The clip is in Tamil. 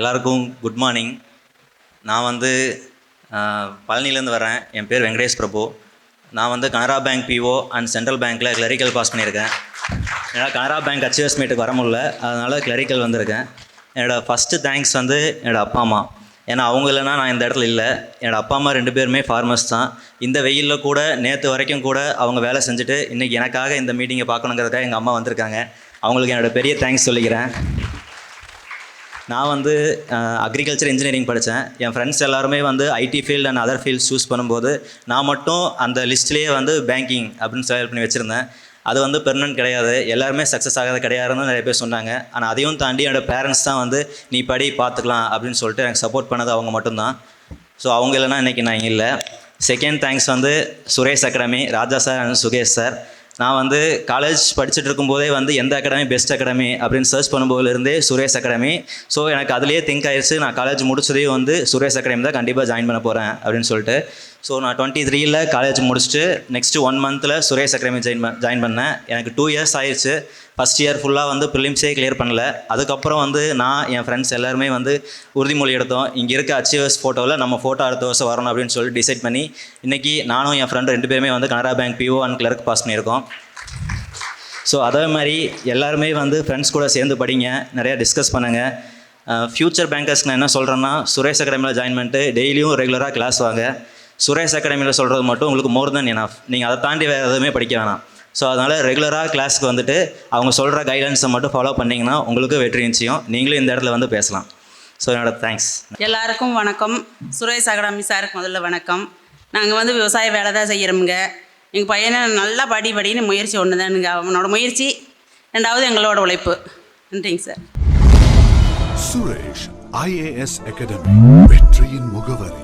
எல்லாருக்கும் குட் மார்னிங். நான் வந்து பழனிலேருந்து வரேன். என் பேர் வெங்கடேஷ் பிரபு. நான் வந்து Canara bank PO and central பேங்க்கில் கிளரிக்கல் பாஸ் பண்ணியிருக்கேன். என்னால் கனரா பேங்க் அச்சீவர்ஸ் மீட்டுக்கு வர முடியல, அதனால் கிளரிக்கல் வந்திருக்கேன். என்னோடய ஃபஸ்ட்டு தேங்க்ஸ் வந்து என்னோடய அப்பா அம்மா. ஏன்னா அவங்க இல்லைனா நான் இந்த இடத்துல இல்லை. என்னோடய அப்பா அம்மா 2 பேருமே ஃபார்மர்ஸ் தான். இந்த வெயிலில் கூட நேற்று வரைக்கும் கூட அவங்க வேலை செஞ்சுட்டு இன்றைக்கி எனக்காக இந்த மீட்டிங்கை பார்க்கணுங்கிறதுக்காக எங்கள் அம்மா வந்திருக்காங்க. அவங்களுக்கு என்னோடய பெரிய தேங்க்ஸ் சொல்லிக்கிறேன். நான் வந்து அக்ரிகல்ச்சர் இன்ஜினியரிங் படித்தேன். என் ஃப்ரெண்ட்ஸ் எல்லாருமே வந்து IT field and other fields choose பண்ணும்போது நான் மட்டும் அந்த லிஸ்ட்லேயே வந்து பேங்கிங் அப்படின்னு செலக்ட் பண்ணி வச்சுருந்தேன். அது வந்து பெர்மனன்ட் கிடையாது, எல்லாருமே சக்ஸஸ் ஆகாத கிடையாதுன்னு நிறைய பேர் சொன்னாங்க. ஆனால் அதையும் தாண்டி என்னோடய பேரண்ட்ஸ் தான் வந்து நீ படி பார்த்துக்கலாம் அப்படின்னு சொல்லிட்டு எனக்கு சப்போர்ட் பண்ணது அவங்க மட்டும்தான். ஸோ அவங்க இல்லைனா இன்றைக்கி நான் இல்லை. செகண்ட் தேங்க்ஸ் வந்து Suresh academy, Raja sir and Sukesh sir. நான் வந்து காலேஜ் படிச்சுட்டு இருக்கும்போதே வந்து எந்த அகாடமி பெஸ்ட் அகாடமி அப்படின்னு சர்ச் பண்ணும்போதுலேருந்தே சுரேஷ் அகாடமி. ஸோ எனக்கு அதுலேயே திங்க் ஆயிடுச்சு, நான் காலேஜ் முடிச்சதையும் வந்து சுரேஷ் அகாடமி தான் கண்டிப்பாக ஜாயின் பண்ண போகிறேன் அப்படின்னு சொல்லிட்டு. ஸோ நான் 23 காலேஜ் முடிச்சுட்டு நெக்ஸ்ட்டு 1 மந்தில் சுரேஷ் அகாடமி ஜாயின் பண்ணேன். எனக்கு 2 இயர்ஸ் ஆயிடுச்சு. ஃபஸ்ட் இயர் ஃபுல்லாக வந்து ப்ரிலிம்ஸே கிளியர் பண்ணல. அதுக்கப்புறம் வந்து நான் என் ஃப்ரெண்ட்ஸ் எல்லாருமே வந்து உறுதிமொழி எடுத்தோம், இங்கே இருக்க அச்சீவர்ஸ் ஃபோட்டோவில் நம்ம ஃபோட்டோ அடுத்த வருஷம் வரணும் அப்படின்னு சொல்லி டிசைட் பண்ணி இன்றைக்கி நானும் என் ஃப்ரெண்டு 2 பேருமே வந்து Canara bank PO and clerk pass பண்ணியிருக்கோம். ஸோ அதே மாதிரி எல்லாருமே வந்து ஃப்ரெண்ட்ஸ் கூட சேர்ந்து படிங்க, நிறையா டிஸ்கஸ் பண்ணுங்கள். ஃப்யூச்சர் பேங்கர்ஸ்க்கு நான் என்ன சொல்கிறேன்னா, சுரேஷ் அகாடமியில் ஜாயின் பண்ணிட்டு டெய்லியும் ரெகுலராக கிளாஸ் வாங்க. சுரேஷ் அகாடமியில் சொல்கிறது மட்டும் உங்களுக்கு மோர் தென் எனஃப், நீங்கள் அதை தாண்டி வேறு எதுவுமே படிக்க வேணாம். ஸோ அதனால் ரெகுலராக கிளாஸுக்கு வந்துட்டு அவங்க சொல்கிற கைடன்ஸை மட்டும் ஃபாலோ பண்ணிங்கன்னா உங்களுக்கு வெற்றி நிச்சயம். நீங்களும் இந்த இடத்துல வந்து பேசலாம். ஸோ என்னோட தேங்க்ஸ். எல்லாருக்கும் வணக்கம். சுரேஷ் அகாடமி சாருக்கு முதல்ல வணக்கம். நாங்கள் வந்து விவசாய வேலை தான் செய்கிறோமுங்க. எங்கள் பையனை நல்லா படின்னு முயற்சி ஒன்று தானுங்க. அவனோட முயற்சி, 2வது எங்களோட உழைப்பு. நன்றிங்க சார். சுரேஷ் IAS அகாடமி, வெற்றியின் முகவரி.